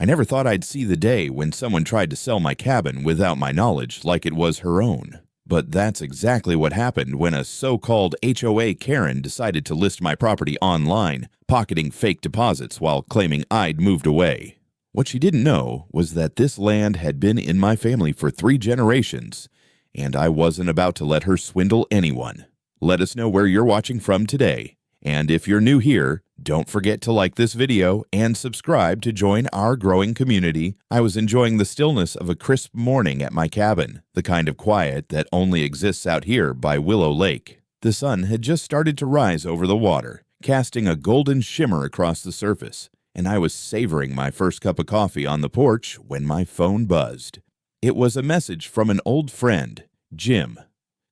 I never thought I'd see the day when someone tried to sell my cabin without my knowledge like it was her own. But that's exactly what happened when a so-called HOA Karen decided to list my property online, pocketing fake deposits while claiming I'd moved away. What she didn't know was that this land had been in my family for 3 generations, and I wasn't about to let her swindle anyone. Let us know where you're watching from today. And if you're new here, don't forget to like this video and subscribe to join our growing community. I was enjoying the stillness of a crisp morning at my cabin, the kind of quiet that only exists out here by Willow Lake. The sun had just started to rise over the water, casting a golden shimmer across the surface, and I was savoring my first cup of coffee on the porch when my phone buzzed. It was a message from an old friend, Jim.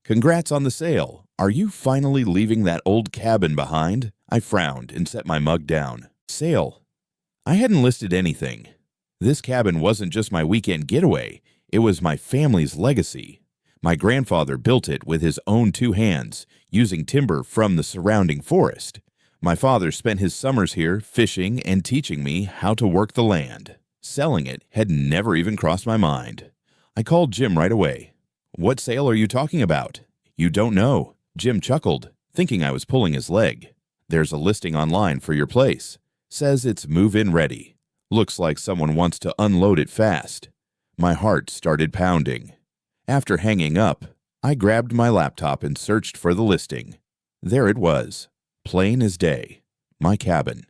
"Congrats on the sale. Are you finally leaving that old cabin behind?" I frowned and set my mug down. Sale? I hadn't listed anything. This cabin wasn't just my weekend getaway. It was my family's legacy. My grandfather built it with his own 2 hands, using timber from the surrounding forest. My father spent his summers here fishing and teaching me how to work the land. Selling it had never even crossed my mind. I called Jim right away. "What sale are you talking about?" "You don't know." Jim chuckled, thinking I was pulling his leg. "There's a listing online for your place. Says it's move-in ready. Looks like someone wants to unload it fast." My heart started pounding. After hanging up, I grabbed my laptop and searched for the listing. There it was, plain as day. My cabin.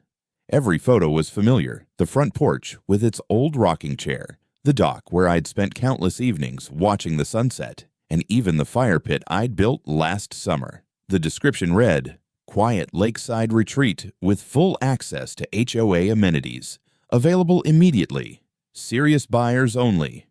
Every photo was familiar. The front porch with its old rocking chair, the dock where I'd spent countless evenings watching the sunset, and even the fire pit I'd built last summer. The description read, "Quiet lakeside retreat with full access to HOA amenities. Available immediately. Serious buyers only."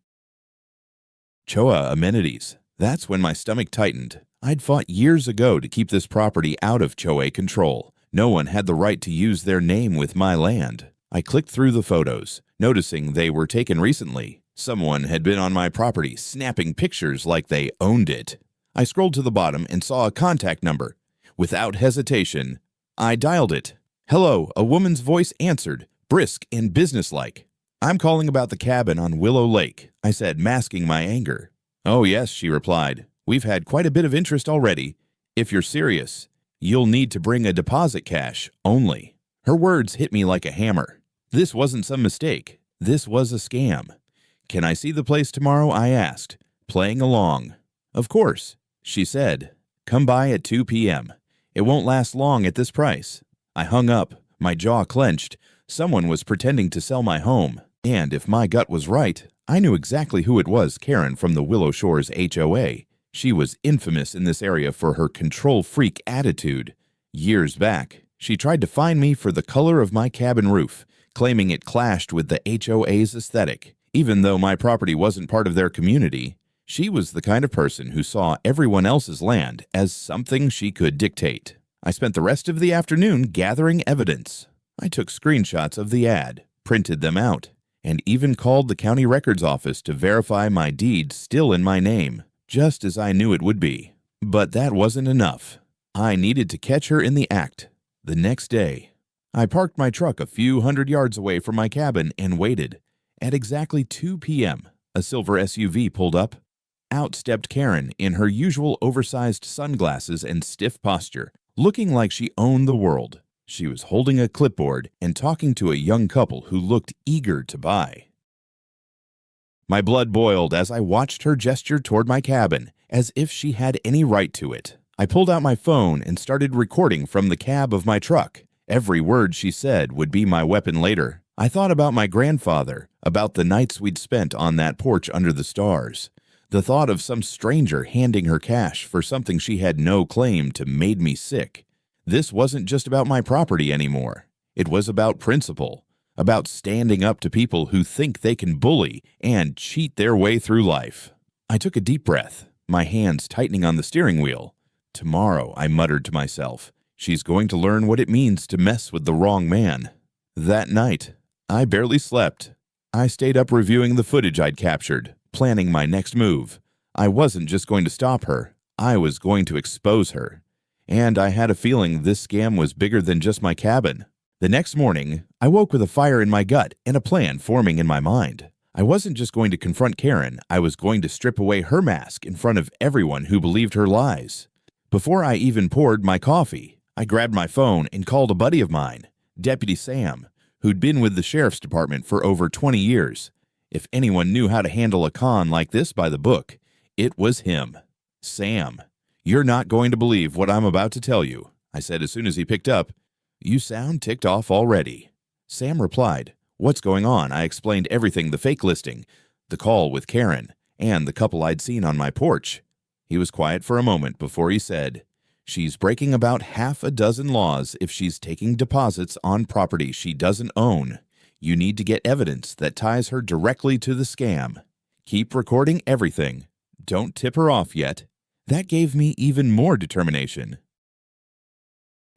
HOA amenities. That's when my stomach tightened. I'd fought years ago to keep this property out of HOA control. No one had the right to use their name with my land. I clicked through the photos, noticing they were taken recently. Someone had been on my property, snapping pictures like they owned it. I scrolled to the bottom and saw a contact number. Without hesitation, I dialed it. "Hello," a woman's voice answered, brisk and businesslike. "I'm calling about the cabin on Willow Lake," I said, masking my anger. "Oh yes," she replied. "We've had quite a bit of interest already. If you're serious, you'll need to bring a deposit cash only." Her words hit me like a hammer. This wasn't some mistake. This was a scam. "Can I see the place tomorrow?" I asked, playing along. "Of course," she said. "Come by at 2 p.m. It won't last long at this price." I hung up, my jaw clenched. Someone was pretending to sell my home, and if my gut was right, I knew exactly who it was. Karen from the Willow Shores HOA. She was infamous in this area for her control freak attitude. Years back, she tried to fine me for the color of my cabin roof, claiming it clashed with the HOA's aesthetic. Even though my property wasn't part of their community, she was the kind of person who saw everyone else's land as something she could dictate. I spent the rest of the afternoon gathering evidence. I took screenshots of the ad, printed them out, and even called the county records office to verify my deed still in my name, just as I knew it would be. But that wasn't enough. I needed to catch her in the act. The next day, I parked my truck a few hundred yards away from my cabin and waited. At exactly 2 p.m., a silver SUV pulled up. Out stepped Karen in her usual oversized sunglasses and stiff posture, looking like she owned the world. She was holding a clipboard and talking to a young couple who looked eager to buy. My blood boiled as I watched her gesture toward my cabin, as if she had any right to it. I pulled out my phone and started recording from the cab of my truck. Every word she said would be my weapon later. I thought about my grandfather, about the nights we'd spent on that porch under the stars. The thought of some stranger handing her cash for something she had no claim to made me sick. This wasn't just about my property anymore. It was about principle, about standing up to people who think they can bully and cheat their way through life. I took a deep breath, my hands tightening on the steering wheel. Tomorrow, I muttered to myself, she's going to learn what it means to mess with the wrong man. That night, I barely slept. I stayed up reviewing the footage I'd captured, planning my next move. I wasn't just going to stop her. I was going to expose her. And I had a feeling this scam was bigger than just my cabin. The next morning, I woke with a fire in my gut and a plan forming in my mind. I wasn't just going to confront Karen, I was going to strip away her mask in front of everyone who believed her lies. Before I even poured my coffee, I grabbed my phone and called a buddy of mine, Deputy Sam, who'd been with the sheriff's department for over 20 years. If anyone knew how to handle a con like this by the book, it was him. "Sam, you're not going to believe what I'm about to tell you," I said as soon as he picked up. "You sound ticked off already." Sam replied, "What's going on?" I explained everything: the fake listing, the call with Karen, and the couple I'd seen on my porch. He was quiet for a moment before he said, "She's breaking about half a dozen laws if she's taking deposits on property she doesn't own. You need to get evidence that ties her directly to the scam. Keep recording everything. Don't tip her off yet." That gave me even more determination.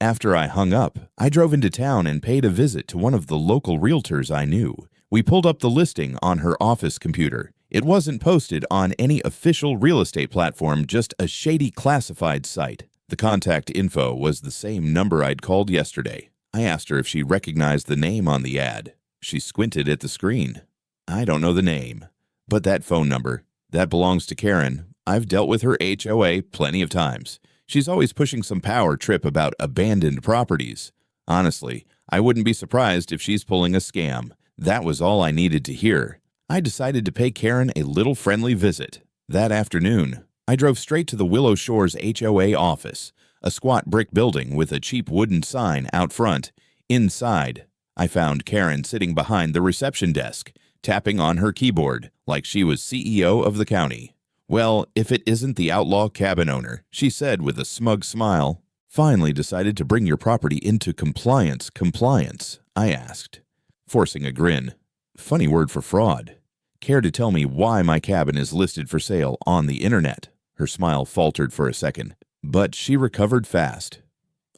After I hung up, I drove into town and paid a visit to one of the local realtors I knew. We pulled up the listing on her office computer. It wasn't posted on any official real estate platform, just a shady classified site. The contact info was the same number I'd called yesterday. I asked her if she recognized the name on the ad. She squinted at the screen. "I don't know the name, but that phone number, that belongs to Karen. I've dealt with her HOA plenty of times. She's always pushing some power trip about abandoned properties. Honestly, I wouldn't be surprised if she's pulling a scam." That was all I needed to hear. I decided to pay Karen a little friendly visit. That afternoon, I drove straight to the Willow Shores HOA office, a squat brick building with a cheap wooden sign out front. Inside, I found Karen sitting behind the reception desk, tapping on her keyboard like she was CEO of the county. "Well, if it isn't the outlaw cabin owner," she said with a smug smile. "Finally decided to bring your property into compliance." "Compliance?" I asked, forcing a grin. Funny word for fraud. "Care to tell me why my cabin is listed for sale on the internet?" Her smile faltered for a second, but she recovered fast.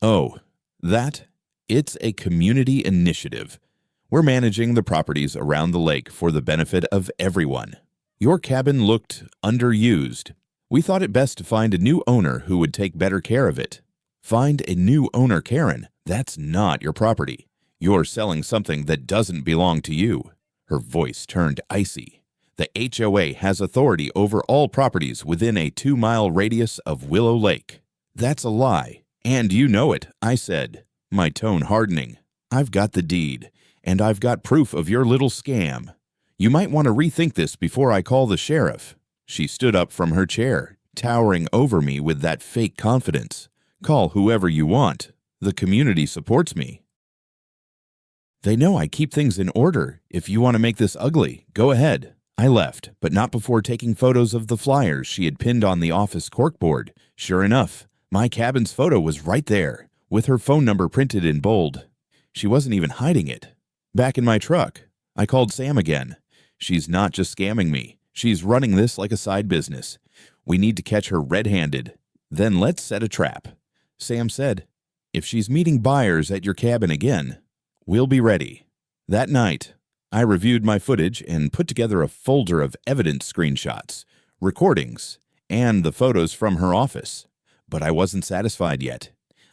"Oh, that? It's a community initiative. We're managing the properties around the lake for the benefit of everyone. Your cabin looked underused. We thought it best to find a new owner who would take better care of it." "Find a new owner, Karen? That's not your property. You're selling something that doesn't belong to you." Her voice turned icy. "The HOA has authority over all properties within a 2-mile radius of Willow Lake." "That's a lie, and you know it," I said, my tone hardening. "I've got the deed, and I've got proof of your little scam. You might want to rethink this before I call the sheriff." She stood up from her chair, towering over me with that fake confidence. "Call whoever you want. The community supports me. They know I keep things in order. If you want to make this ugly, go ahead." I left, but not before taking photos of the flyers she had pinned on the office corkboard. Sure enough, my cabin's photo was right there, with her phone number printed in bold. She wasn't even hiding it. Back in my truck, I called Sam again. "She's not just scamming me. She's running this like a side business. We need to catch her red-handed. Then let's set a trap." Sam said, "If she's meeting buyers at your cabin again, we'll be ready." That night, I reviewed my footage and put together a folder of evidence screenshots, recordings, and the photos from her office. But I wasn't satisfied yet.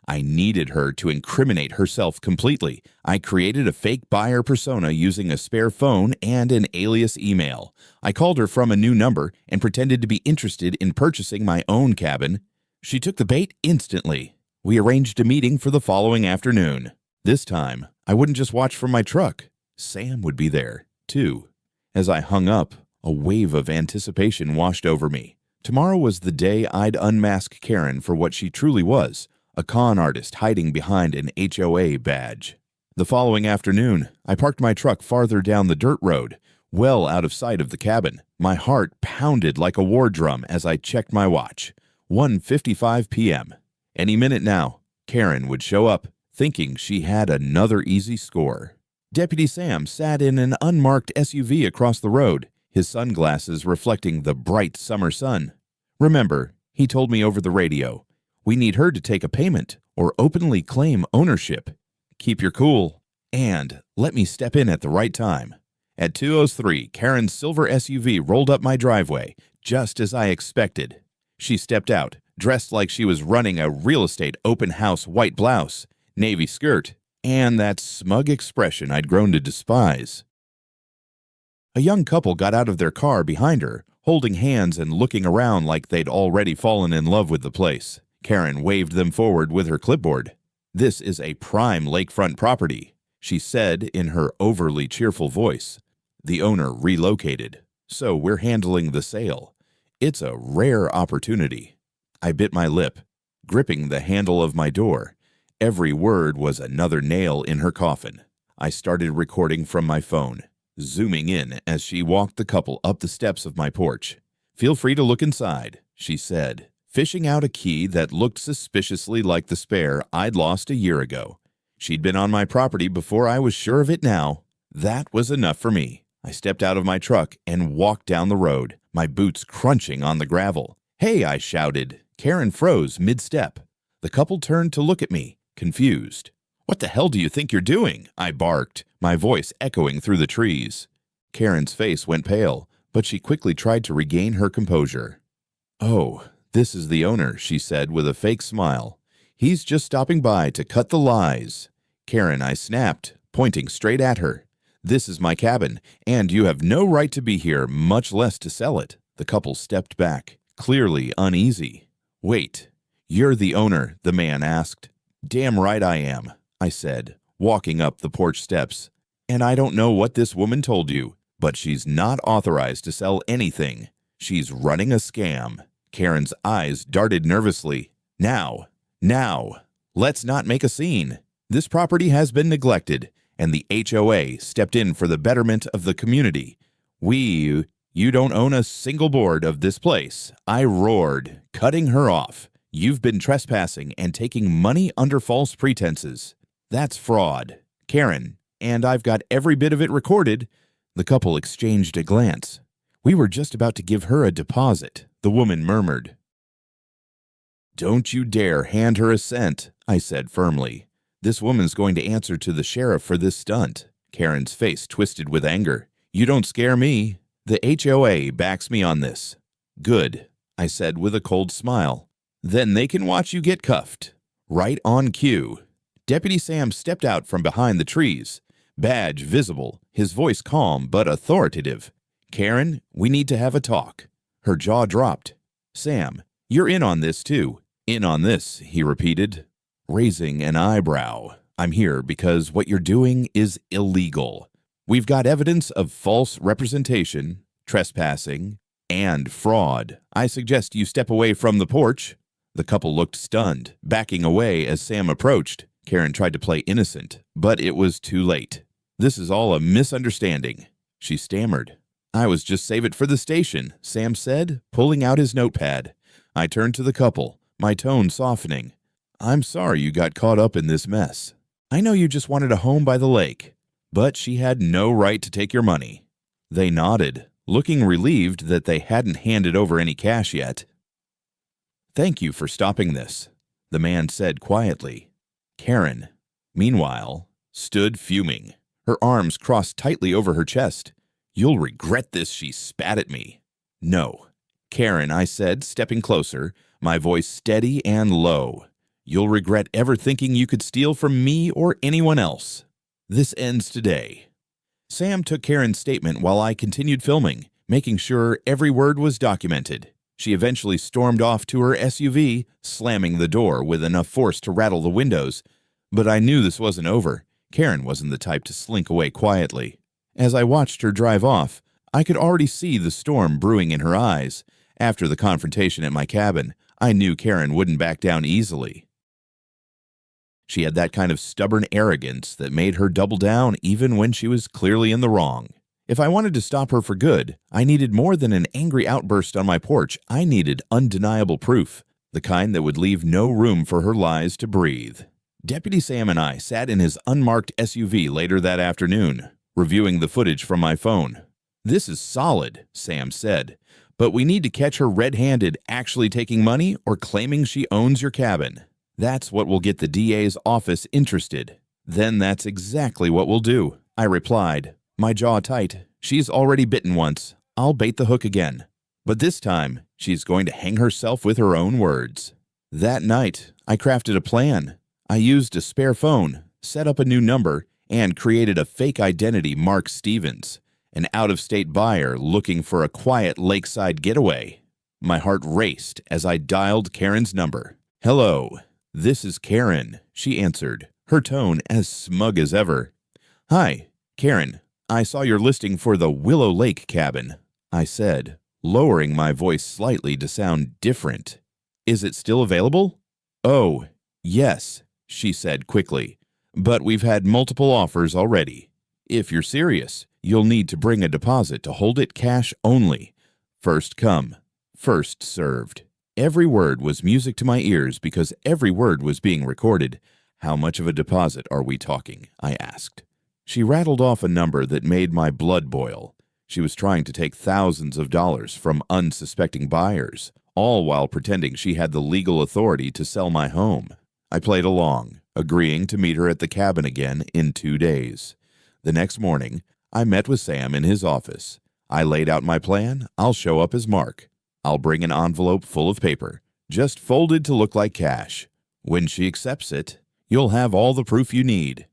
I needed her to incriminate herself completely. I created a fake buyer persona using a spare phone and an alias email. I called her from a new number and pretended to be interested in purchasing my own cabin. She took the bait instantly. We arranged a meeting for the following afternoon. This time, I wouldn't just watch from my truck. Sam would be there, too. As I hung up, a wave of anticipation washed over me. Tomorrow was the day I'd unmask Karen for what she truly was, a con artist hiding behind an HOA badge. The following afternoon, I parked my truck farther down the dirt road, well out of sight of the cabin. My heart pounded like a war drum as I checked my watch. 1:55 p.m. Any minute now, Karen would show up, thinking she had another easy score. Deputy Sam sat in an unmarked SUV across the road, his sunglasses reflecting the bright summer sun. "Remember," he told me over the radio, "we need her to take a payment or openly claim ownership. Keep your cool, and let me step in at the right time." At 2:03, Karen's silver SUV rolled up my driveway, just as I expected. She stepped out, dressed like she was running a real estate open house: white blouse, navy skirt, and that smug expression I'd grown to despise. A young couple got out of their car behind her, holding hands and looking around like they'd already fallen in love with the place. Karen waved them forward with her clipboard. "This is a prime lakefront property," she said in her overly cheerful voice. "The owner relocated, so we're handling the sale. It's a rare opportunity." I bit my lip, gripping the handle of my door. Every word was another nail in her coffin. I started recording from my phone, zooming in as she walked the couple up the steps of my porch. "Feel free to look inside," she said, fishing out a key that looked suspiciously like the spare I'd lost a year ago. She'd been on my property before I was sure of it now. That was enough for me. I stepped out of my truck and walked down the road, my boots crunching on the gravel. "Hey!" I shouted. Karen froze mid-step. The couple turned to look at me, confused. "What the hell do you think you're doing?" I barked, my voice echoing through the trees. Karen's face went pale, but she quickly tried to regain her composure. "Oh, this is the owner," she said with a fake smile. "He's just stopping by to cut the lies." "Karen," I snapped, pointing straight at her. "This is my cabin, and you have no right to be here, much less to sell it." The couple stepped back, clearly uneasy. "Wait, you're the owner?" the man asked. "Damn right I am," I said, walking up the porch steps. "And I don't know what this woman told you, but she's not authorized to sell anything. She's running a scam." Karen's eyes darted nervously. Now, let's not make a scene. This property has been neglected, and the HOA stepped in for the betterment of the community. You don't own a single board of this place," I roared, cutting her off. "You've been trespassing and taking money under false pretenses. That's fraud, Karen, and I've got every bit of it recorded." The couple exchanged a glance. "We were just about to give her a deposit," the woman murmured. "Don't you dare hand her a cent," I said firmly. "This woman's going to answer to the sheriff for this stunt." Karen's face twisted with anger. "You don't scare me. The HOA backs me on this." "Good," I said with a cold smile. "Then they can watch you get cuffed. Right on cue." Deputy Sam stepped out from behind the trees, badge visible, his voice calm but authoritative. "Karen, we need to have a talk." Her jaw dropped. "Sam, you're in on this too." "In on this," he repeated, raising an eyebrow. "I'm here because what you're doing is illegal. We've got evidence of false representation, trespassing, and fraud. I suggest you step away from the porch." The couple looked stunned, backing away as Sam approached. Karen tried to play innocent, but it was too late. "This is all a misunderstanding," she stammered. "I was just save it for the station," Sam said, pulling out his notepad. I turned to the couple, my tone softening. "I'm sorry you got caught up in this mess. I know you just wanted a home by the lake, but she had no right to take your money." They nodded, looking relieved that they hadn't handed over any cash yet. "Thank you for stopping this," the man said quietly. Karen, meanwhile, stood fuming, her arms crossed tightly over her chest. "You'll regret this," she spat at me. "No, Karen," I said, stepping closer, my voice steady and low. "You'll regret ever thinking you could steal from me or anyone else. This ends today." Sam took Karen's statement while I continued filming, making sure every word was documented. She eventually stormed off to her SUV, slamming the door with enough force to rattle the windows. But I knew this wasn't over. Karen wasn't the type to slink away quietly. As I watched her drive off, I could already see the storm brewing in her eyes. After the confrontation at my cabin, I knew Karen wouldn't back down easily. She had that kind of stubborn arrogance that made her double down even when she was clearly in the wrong. If I wanted to stop her for good, I needed more than an angry outburst on my porch. I needed undeniable proof, the kind that would leave no room for her lies to breathe. Deputy Sam and I sat in his unmarked SUV later that afternoon, reviewing the footage from my phone. "This is solid," Sam said, "but we need to catch her red-handed actually taking money or claiming she owns your cabin. That's what will get the DA's office interested." "Then that's exactly what we'll do," I replied, my jaw tight. "She's already bitten once. I'll bait the hook again. But this time, she's going to hang herself with her own words." That night, I crafted a plan. I used a spare phone, set up a new number, and created a fake identity Mark Stevens, an out-of-state buyer looking for a quiet lakeside getaway. My heart raced as I dialed Karen's number. "Hello, this is Karen," she answered, her tone as smug as ever. "Hi, Karen. I saw your listing for the Willow Lake cabin," I said, lowering my voice slightly to sound different. "Is it still available?" "Oh, yes," she said quickly, "but we've had multiple offers already. If you're serious, you'll need to bring a deposit to hold it cash only. First come, first served." Every word was music to my ears because every word was being recorded. "How much of a deposit are we talking?" I asked. She rattled off a number that made my blood boil. She was trying to take thousands of dollars from unsuspecting buyers, all while pretending she had the legal authority to sell my home. I played along, agreeing to meet her at the cabin again in 2 days. The next morning, I met with Sam in his office. I laid out my plan. I'll show up as Mark. I'll bring an envelope full of paper, just folded to look like cash. When she accepts it, you'll have all the proof you need.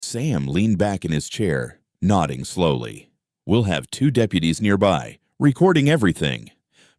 Sam leaned back in his chair, nodding slowly. "We'll have 2 deputies nearby, recording everything.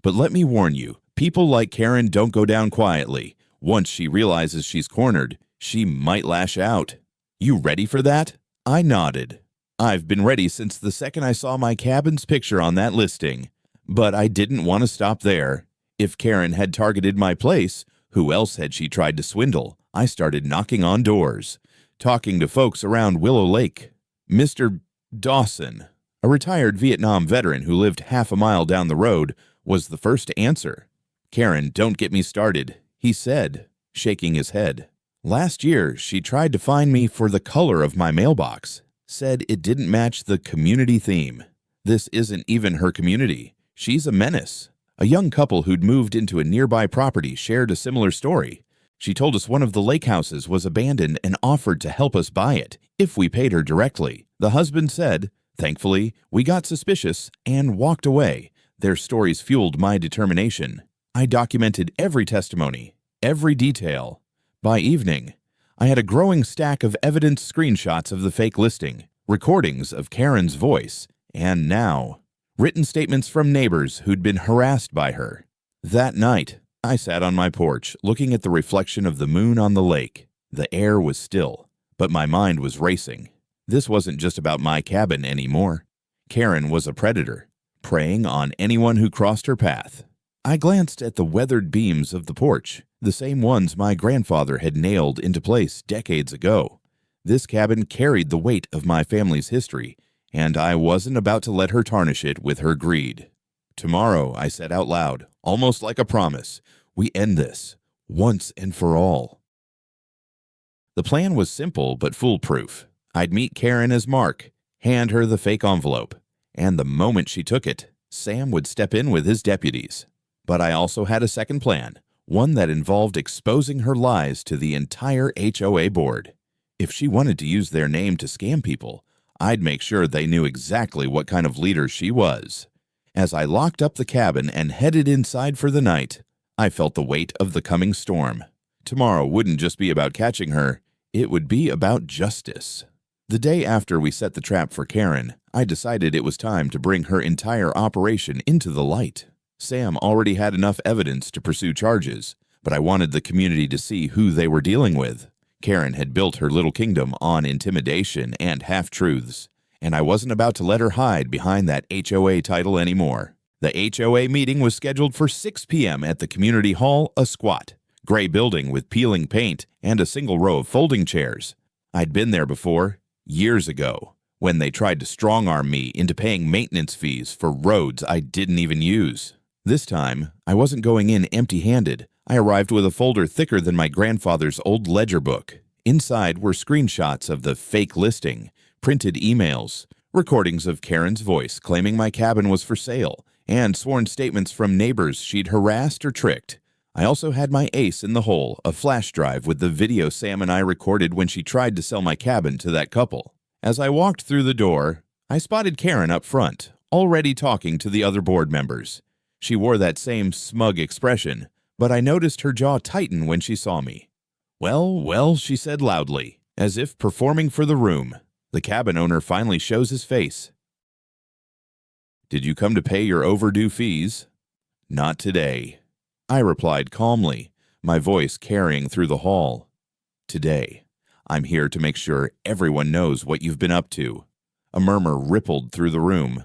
But let me warn you, people like Karen don't go down quietly. Once she realizes she's cornered, she might lash out. You ready for that?" I nodded. I've been ready since the second I saw my cabin's picture on that listing. But I didn't want to stop there. If Karen had targeted my place, who else had she tried to swindle? I started knocking on doors, talking to folks around Willow Lake. Mr. Dawson, a retired Vietnam veteran who lived half a mile down the road, was the first to answer. "Karen, don't get me started," he said, shaking his head. "Last year, she tried to find me for the color of my mailbox. Said it didn't match the community theme. This isn't even her community. She's a menace." A young couple who'd moved into a nearby property shared a similar story. She told us one of the lake houses was abandoned and offered to help us buy it if we paid her directly. The husband said, "Thankfully, we got suspicious and walked away." Their stories fueled my determination. I documented every testimony, every detail. By evening, I had a growing stack of evidence screenshots of the fake listing, recordings of Karen's voice, and now, written statements from neighbors who'd been harassed by her. That night, I sat on my porch, looking at the reflection of the moon on the lake. The air was still, but my mind was racing. This wasn't just about my cabin anymore. Karen was a predator, preying on anyone who crossed her path. I glanced at the weathered beams of the porch, the same ones my grandfather had nailed into place decades ago. This cabin carried the weight of my family's history, and I wasn't about to let her tarnish it with her greed. "Tomorrow," I said out loud, almost like a promise, "we end this, once and for all." The plan was simple but foolproof. I'd meet Karen as Mark, hand her the fake envelope, and the moment she took it, Sam would step in with his deputies. But I also had a second plan, one that involved exposing her lies to the entire HOA board. If she wanted to use their name to scam people, I'd make sure they knew exactly what kind of leader she was. As I locked up the cabin and headed inside for the night, I felt the weight of the coming storm. Tomorrow wouldn't just be about catching her, it would be about justice. The day after we set the trap for Karen, I decided it was time to bring her entire operation into the light. Sam already had enough evidence to pursue charges, but I wanted the community to see who they were dealing with. Karen had built her little kingdom on intimidation and half-truths, and I wasn't about to let her hide behind that HOA title anymore. The HOA meeting was scheduled for 6 p.m. at the community hall, a squat, gray building with peeling paint and a single row of folding chairs. I'd been there before, years ago, when they tried to strong-arm me into paying maintenance fees for roads I didn't even use. This time, I wasn't going in empty-handed. I arrived with a folder thicker than my grandfather's old ledger book. Inside were screenshots of the fake listing, printed emails, recordings of Karen's voice claiming my cabin was for sale, and sworn statements from neighbors she'd harassed or tricked. I also had my ace in the hole, a flash drive with the video Sam and I recorded when she tried to sell my cabin to that couple. As I walked through the door, I spotted Karen up front, already talking to the other board members. She wore that same smug expression, but I noticed her jaw tighten when she saw me. Well, well, she said loudly, as if performing for the room. The cabin owner finally shows his face. Did you come to pay your overdue fees? Not today, I replied calmly, my voice carrying through the hall. Today, I'm here to make sure everyone knows what you've been up to. A murmur rippled through the room.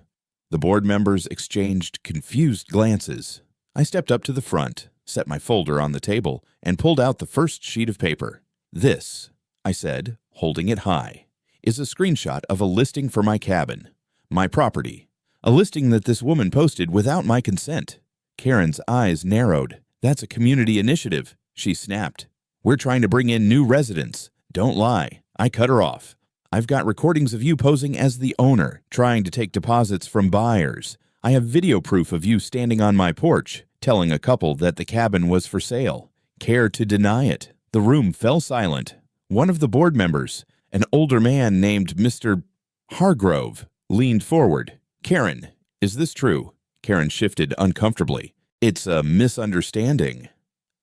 The board members exchanged confused glances. I stepped up to the front, set my folder on the table, and pulled out the first sheet of paper. This, I said, holding it high, is a screenshot of a listing for my cabin, my property, a listing that this woman posted without my consent. Karen's eyes narrowed. That's a community initiative, she snapped. We're trying to bring in new residents. Don't lie. I cut her off. I've got recordings of you posing as the owner, trying to take deposits from buyers. I have video proof of you standing on my porch, telling a couple that the cabin was for sale. Care to deny it? The room fell silent. One of the board members, an older man named Mr. Hargrove, leaned forward. Karen, is this true? Karen shifted uncomfortably. It's a misunderstanding.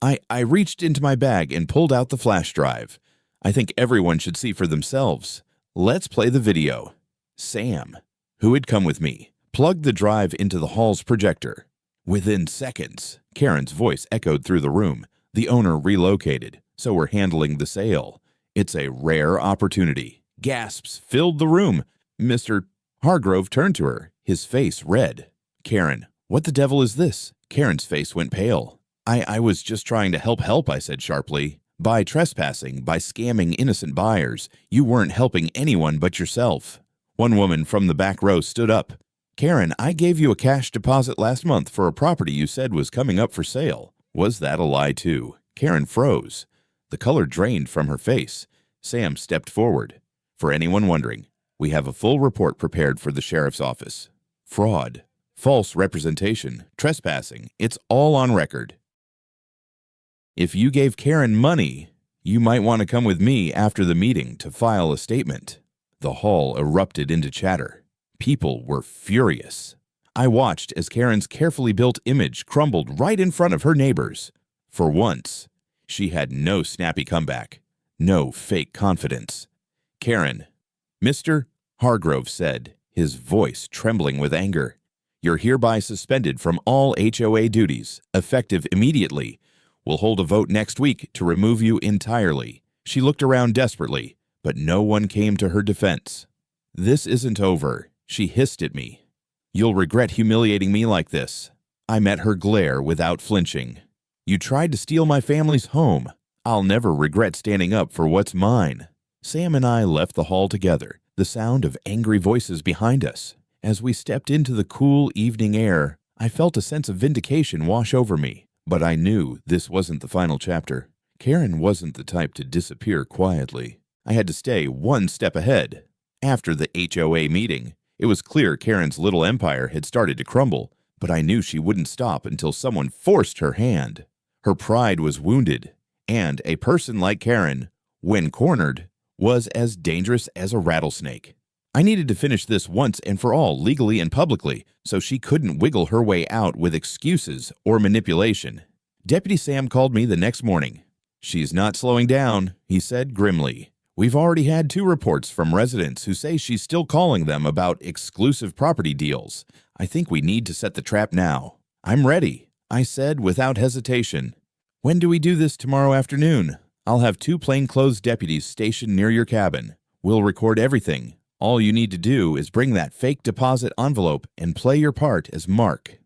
I reached into my bag and pulled out the flash drive. I think everyone should see for themselves. Let's play the video. Sam, who had come with me, plugged the drive into the hall's projector. Within seconds, Karen's voice echoed through the room. The owner relocated, so we're handling the sale. It's a rare opportunity. Gasps filled the room. Mr. Hargrove turned to her, his face red. Karen, what the devil is this? Karen's face went pale. I was just trying to help, I said sharply. By trespassing, by scamming innocent buyers, you weren't helping anyone but yourself. One woman from the back row stood up. Karen, I gave you a cash deposit last month for a property you said was coming up for sale. Was that a lie too? Karen froze. The color drained from her face. Sam stepped forward. For anyone wondering, we have a full report prepared for the sheriff's office. Fraud, false representation, trespassing, it's all on record. If you gave Karen money, you might want to come with me after the meeting to file a statement. The hall erupted into chatter. People were furious. I watched as Karen's carefully built image crumbled right in front of her neighbors. For once, she had no snappy comeback, no fake confidence. Karen, Mr. Hargrove said, his voice trembling with anger, you're hereby suspended from all HOA duties, effective immediately. We'll hold a vote next week to remove you entirely. She looked around desperately, but no one came to her defense. This isn't over, she hissed at me. You'll regret humiliating me like this. I met her glare without flinching. You tried to steal my family's home. I'll never regret standing up for what's mine. Sam and I left the hall together, the sound of angry voices behind us. As we stepped into the cool evening air, I felt a sense of vindication wash over me. But I knew this wasn't the final chapter. Karen wasn't the type to disappear quietly. I had to stay one step ahead. After the HOA meeting, it was clear Karen's little empire had started to crumble, but I knew she wouldn't stop until someone forced her hand. Her pride was wounded, and a person like Karen, when cornered, was as dangerous as a rattlesnake. I needed to finish this once and for all, legally and publicly, so she couldn't wiggle her way out with excuses or manipulation. Deputy Sam called me the next morning. She's not slowing down, he said grimly. We've already had 2 reports from residents who say she's still calling them about exclusive property deals. I think we need to set the trap now. I'm ready, I said without hesitation. When do we do this tomorrow afternoon? I'll have 2 plainclothes deputies stationed near your cabin. We'll record everything. All you need to do is bring that fake deposit envelope and play your part as Mark.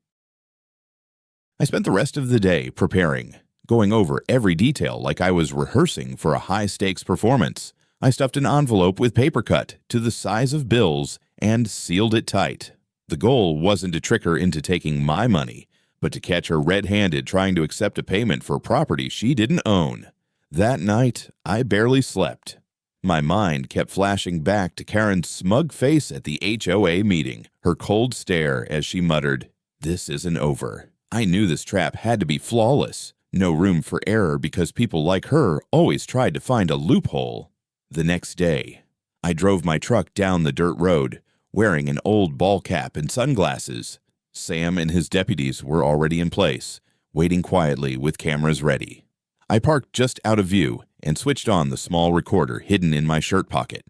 I spent the rest of the day preparing, going over every detail like I was rehearsing for a high-stakes performance. I stuffed an envelope with paper cut to the size of bills and sealed it tight. The goal wasn't to trick her into taking my money, but to catch her red-handed trying to accept a payment for property she didn't own. That night, I barely slept. My mind kept flashing back to Karen's smug face at the HOA meeting, her cold stare as she muttered, "This isn't over." I knew this trap had to be flawless. No room for error because people like her always tried to find a loophole. The next day, I drove my truck down the dirt road, wearing an old ball cap and sunglasses. Sam and his deputies were already in place, waiting quietly with cameras ready. I parked just out of view and switched on the small recorder hidden in my shirt pocket.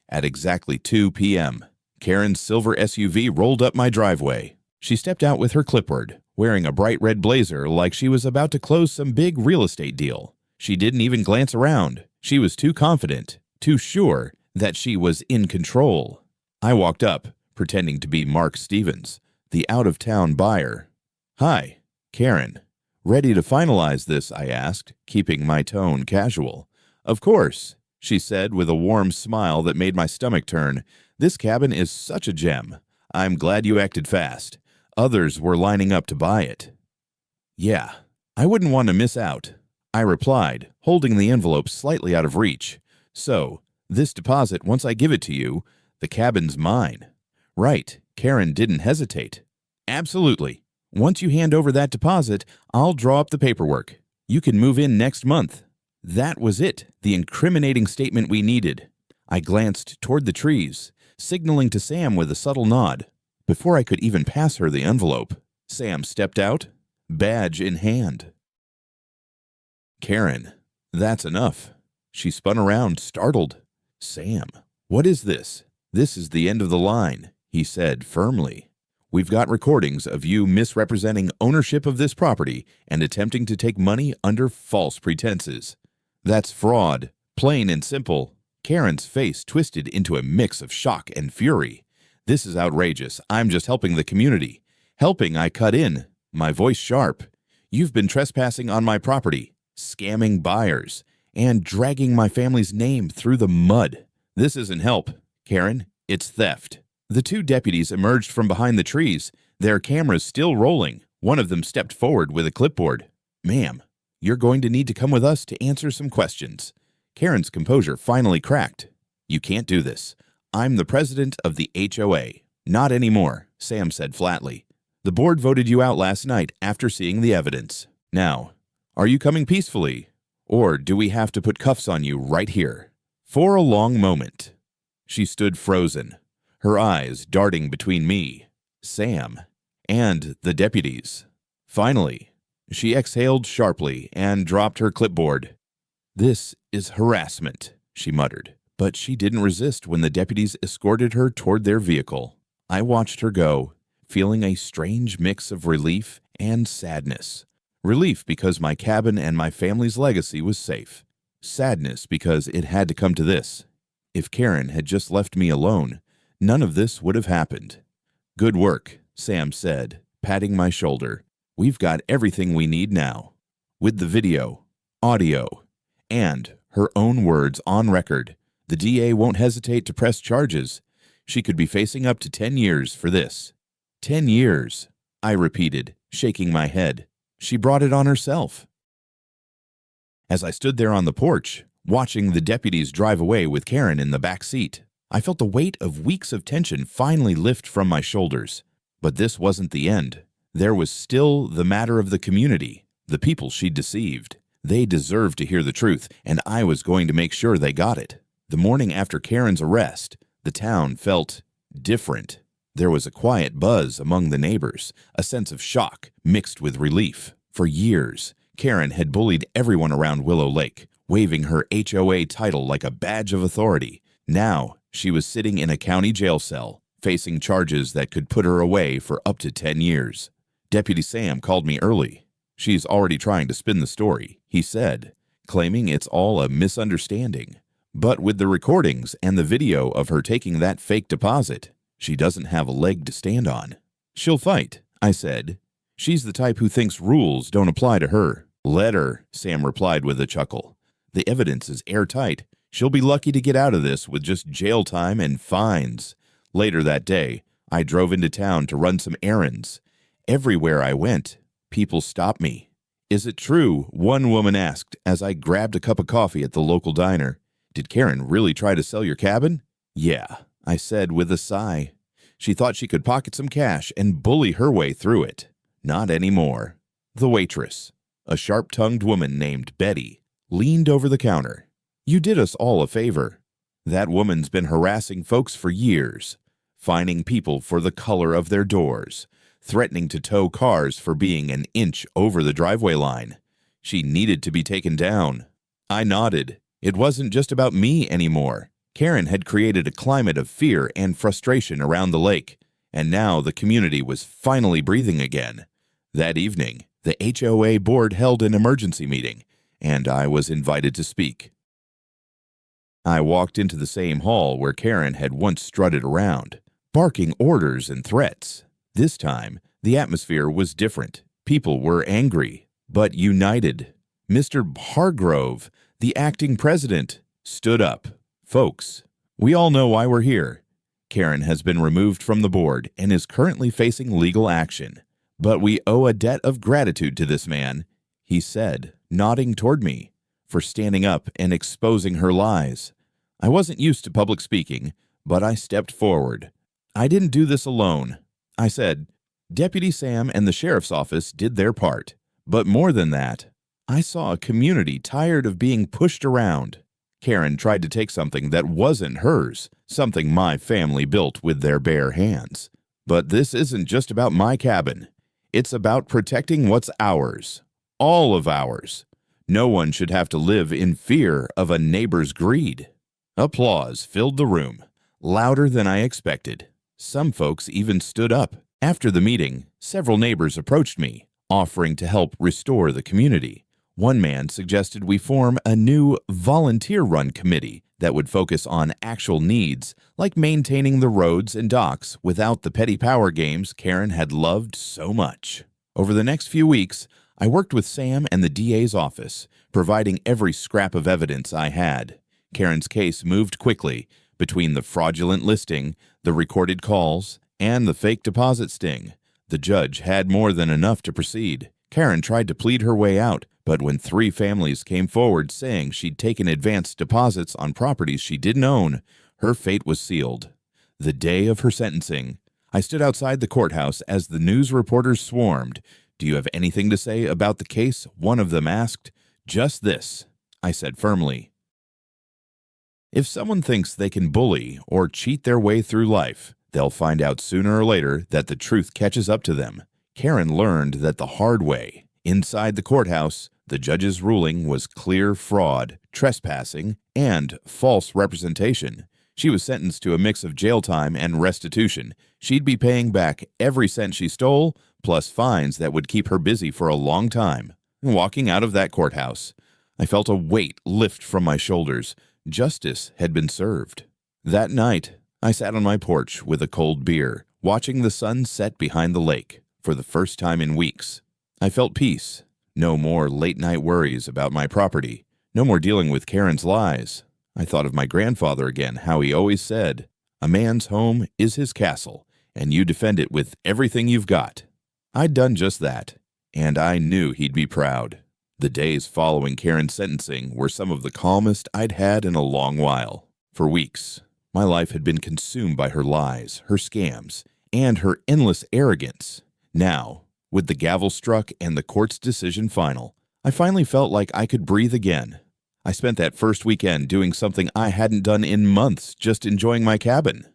At exactly 2 p.m., Karen's silver SUV rolled up my driveway. She stepped out with her clipboard, wearing a bright red blazer like she was about to close some big real estate deal. She didn't even glance around. She was too confident, too sure that she was in control. I walked up, pretending to be Mark Stevens, the out-of-town buyer. "Hi, Karen. Ready to finalize this?" I asked, keeping my tone casual. "Of course," she said with a warm smile that made my stomach turn. "This cabin is such a gem. I'm glad you acted fast. Others were lining up to buy it." "Yeah, I wouldn't want to miss out," I replied, holding the envelope slightly out of reach. "So, this deposit, once I give it to you, the cabin's mine." "Right," Karen didn't hesitate. "Absolutely. Once you hand over that deposit, I'll draw up the paperwork. You can move in next month." That was it, the incriminating statement we needed. I glanced toward the trees, signaling to Sam with a subtle nod. Before I could even pass her the envelope, Sam stepped out, badge in hand. "Karen, that's enough." She spun around, startled. "Sam, what is this?" "This is the end of the line," he said firmly. "We've got recordings of you misrepresenting ownership of this property and attempting to take money under false pretenses. That's fraud, plain and simple." Karen's face twisted into a mix of shock and fury. "This is outrageous. I'm just helping the community." "Helping," I cut in, my voice sharp. "You've been trespassing on my property, scamming buyers, and dragging my family's name through the mud. This isn't help, Karen. It's theft." The two deputies emerged from behind the trees, their cameras still rolling. One of them stepped forward with a clipboard. "Ma'am, you're going to need to come with us to answer some questions." Karen's composure finally cracked. "You can't do this. I'm the president of the HOA." "Not anymore," Sam said flatly. "The board voted you out last night after seeing the evidence. Now, are you coming peacefully, or do we have to put cuffs on you right here?" For a long moment, she stood frozen, her eyes darting between me, Sam, and the deputies. Finally, she exhaled sharply and dropped her clipboard. "This is harassment," she muttered, but she didn't resist when the deputies escorted her toward their vehicle. I watched her go, feeling a strange mix of relief and sadness. Relief because my cabin and my family's legacy was safe. Sadness because it had to come to this. If Karen had just left me alone, none of this would have happened. "Good work," Sam said, patting my shoulder. "We've got everything we need now." With the video, audio, and her own words on record, the DA won't hesitate to press charges. She could be facing up to 10 years for this. 10 years, I repeated, shaking my head. She brought it on herself. As I stood there on the porch, watching the deputies drive away with Karen in the back seat, I felt the weight of weeks of tension finally lift from my shoulders. But this wasn't the end. There was still the matter of the community, the people she'd deceived. They deserved to hear the truth, and I was going to make sure they got it. The morning after Karen's arrest, the town felt different. There was a quiet buzz among the neighbors, a sense of shock mixed with relief. For years, Karen had bullied everyone around Willow Lake, waving her HOA title like a badge of authority. Now, she was sitting in a county jail cell, facing charges that could put her away for up to 10 years. Deputy Sam called me early. "She's already trying to spin the story," he said, claiming it's all a misunderstanding. "But with the recordings and the video of her taking that fake deposit, she doesn't have a leg to stand on." "She'll fight," I said. "She's the type who thinks rules don't apply to her." "Let her," Sam replied with a chuckle. "The evidence is airtight. She'll be lucky to get out of this with just jail time and fines." Later that day, I drove into town to run some errands. Everywhere I went, people stopped me. "Is it true?" one woman asked as I grabbed a cup of coffee at the local diner. "Did Karen really try to sell your cabin?" "Yeah," I said with a sigh. "She thought she could pocket some cash and bully her way through it. Not anymore." The waitress, a sharp-tongued woman named Betty, leaned over the counter. "You did us all a favor. That woman's been harassing folks for years, fining people for the color of their doors, threatening to tow cars for being an inch over the driveway line. She needed to be taken down. I nodded. It wasn't just about me anymore. Karen had created a climate of fear and frustration around the lake, and now the community was finally breathing again. That evening, the HOA board held an emergency meeting, and I was invited to speak. I walked into the same hall where Karen had once strutted around, barking orders and threats. This time, the atmosphere was different. People were angry, but united. Mr. Hargrove, the acting president, stood up. Folks, we all know why we're here. Karen has been removed from the board and is currently facing legal action. But we owe a debt of gratitude to this man, he said, nodding toward me, for standing up and exposing her lies. I wasn't used to public speaking, but I stepped forward. I didn't do this alone. I said, Deputy Sam and the sheriff's office did their part. But more than that, I saw a community tired of being pushed around. Karen tried to take something that wasn't hers, something my family built with their bare hands. But this isn't just about my cabin. It's about protecting what's ours. All of ours. No one should have to live in fear of a neighbor's greed. Applause filled the room, louder than I expected. Some folks even stood up. After the meeting, several neighbors approached me, offering to help restore the community. One man suggested we form a new volunteer-run committee that would focus on actual needs, like maintaining the roads and docks without the petty power games Karen had loved so much. Over the next few weeks, I worked with Sam and the DA's office, providing every scrap of evidence I had. Karen's case moved quickly between the fraudulent listing, the recorded calls, and the fake deposit sting. The judge had more than enough to proceed. Karen tried to plead her way out, but when 3 families came forward saying she'd taken advanced deposits on properties she didn't own, her fate was sealed. The day of her sentencing, I stood outside the courthouse as the news reporters swarmed. "Do you have anything to say about the case?" one of them asked. "Just this," I said firmly. If someone thinks they can bully or cheat their way through life, they'll find out sooner or later that the truth catches up to them. Karen learned that the hard way. Inside the courthouse, the judge's ruling was clear fraud, trespassing, and false representation. She was sentenced to a mix of jail time and restitution. She'd be paying back every cent she stole, plus fines that would keep her busy for a long time. Walking out of that courthouse, I felt a weight lift from my shoulders. Justice had been served. That night, I sat on my porch with a cold beer, watching the sun set behind the lake. For the first time in weeks, I felt peace. No more late-night worries about my property. No more dealing with Karen's lies. I thought of my grandfather again, how he always said, "A man's home is his castle, and you defend it with everything you've got." I'd done just that, and I knew he'd be proud. The days following Karen's sentencing were some of the calmest I'd had in a long while. For weeks, my life had been consumed by her lies, her scams, and her endless arrogance. Now, with the gavel struck and the court's decision final, I finally felt like I could breathe again. I spent that first weekend doing something I hadn't done in months, just enjoying my cabin.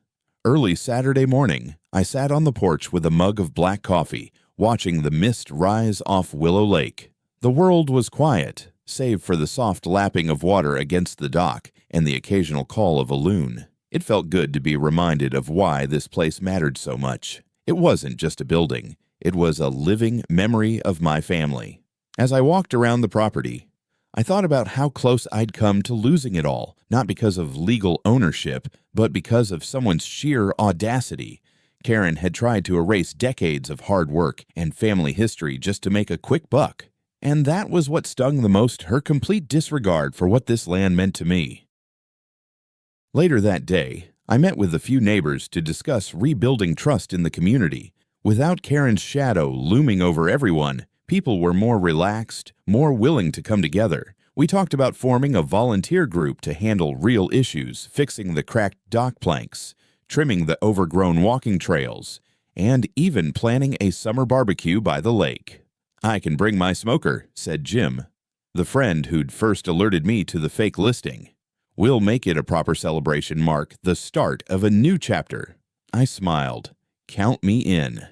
Early Saturday morning, I sat on the porch with a mug of black coffee, watching the mist rise off Willow Lake. The world was quiet, save for the soft lapping of water against the dock and the occasional call of a loon. It felt good to be reminded of why this place mattered so much. It wasn't just a building. It was a living memory of my family. As I walked around the property, I thought about how close I'd come to losing it all, not because of legal ownership, but because of someone's sheer audacity. Karen had tried to erase decades of hard work and family history just to make a quick buck. And that was what stung the most, her complete disregard for what this land meant to me. Later that day, I met with a few neighbors to discuss rebuilding trust in the community. Without Karen's shadow looming over everyone, people were more relaxed, more willing to come together. We talked about forming a volunteer group to handle real issues, fixing the cracked dock planks, trimming the overgrown walking trails, and even planning a summer barbecue by the lake. "I can bring my smoker," said Jim, the friend who'd first alerted me to the fake listing. "We'll make it a proper celebration, mark the start of a new chapter." I smiled. Count me in.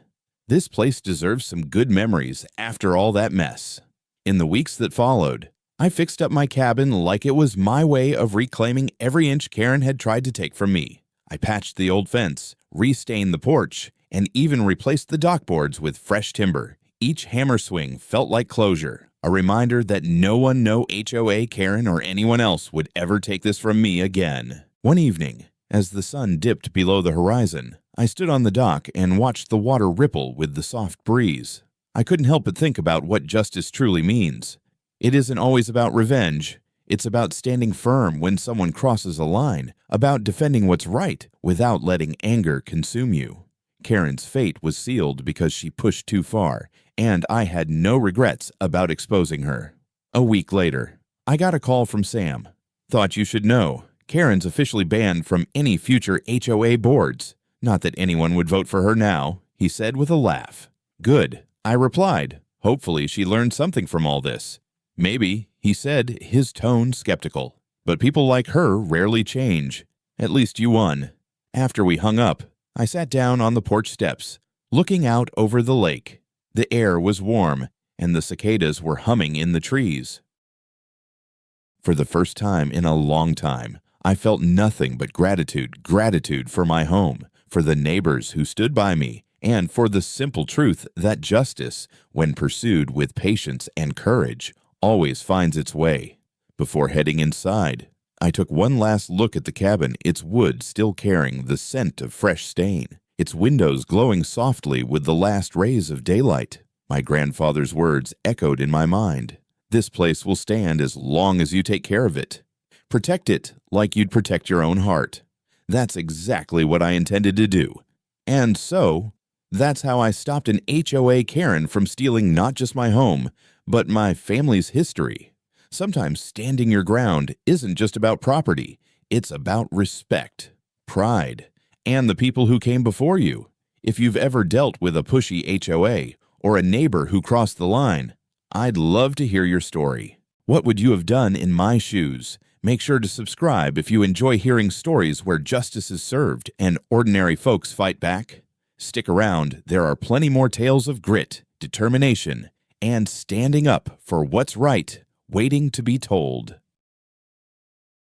This place deserves some good memories after all that mess. In the weeks that followed, I fixed up my cabin like it was my way of reclaiming every inch Karen had tried to take from me. I patched the old fence, restained the porch, and even replaced the dockboards with fresh timber. Each hammer swing felt like closure, a reminder that no one, no HOA Karen or anyone else would ever take this from me again. One evening, as the sun dipped below the horizon, I stood on the dock and watched the water ripple with the soft breeze. I couldn't help but think about what justice truly means. It isn't always about revenge. It's about standing firm when someone crosses a line, about defending what's right without letting anger consume you. Karen's fate was sealed because she pushed too far, and I had no regrets about exposing her. A week later, I got a call from Sam. "Thought you should know. Karen's officially banned from any future HOA boards. Not that anyone would vote for her now," he said with a laugh. "Good," I replied. "Hopefully she learned something from all this." "Maybe," he said, his tone skeptical. "But people like her rarely change. At least you won." After we hung up, I sat down on the porch steps, looking out over the lake. The air was warm, and the cicadas were humming in the trees. For the first time in a long time, I felt nothing but gratitude for my home, for the neighbors who stood by me, and for the simple truth that justice, when pursued with patience and courage, always finds its way. Before heading inside, I took one last look at the cabin, its wood still carrying the scent of fresh stain, its windows glowing softly with the last rays of daylight. My grandfather's words echoed in my mind. "This place will stand as long as you take care of it. Protect it like you'd protect your own heart." That's exactly what I intended to do. And so, that's how I stopped an HOA Karen from stealing not just my home, but my family's history. Sometimes standing your ground isn't just about property. It's about respect, pride, and the people who came before you. If you've ever dealt with a pushy HOA or a neighbor who crossed the line, I'd love to hear your story. What would you have done in my shoes? Make sure to subscribe if you enjoy hearing stories where justice is served and ordinary folks fight back. Stick around, there are plenty more tales of grit, determination, and standing up for what's right, waiting to be told.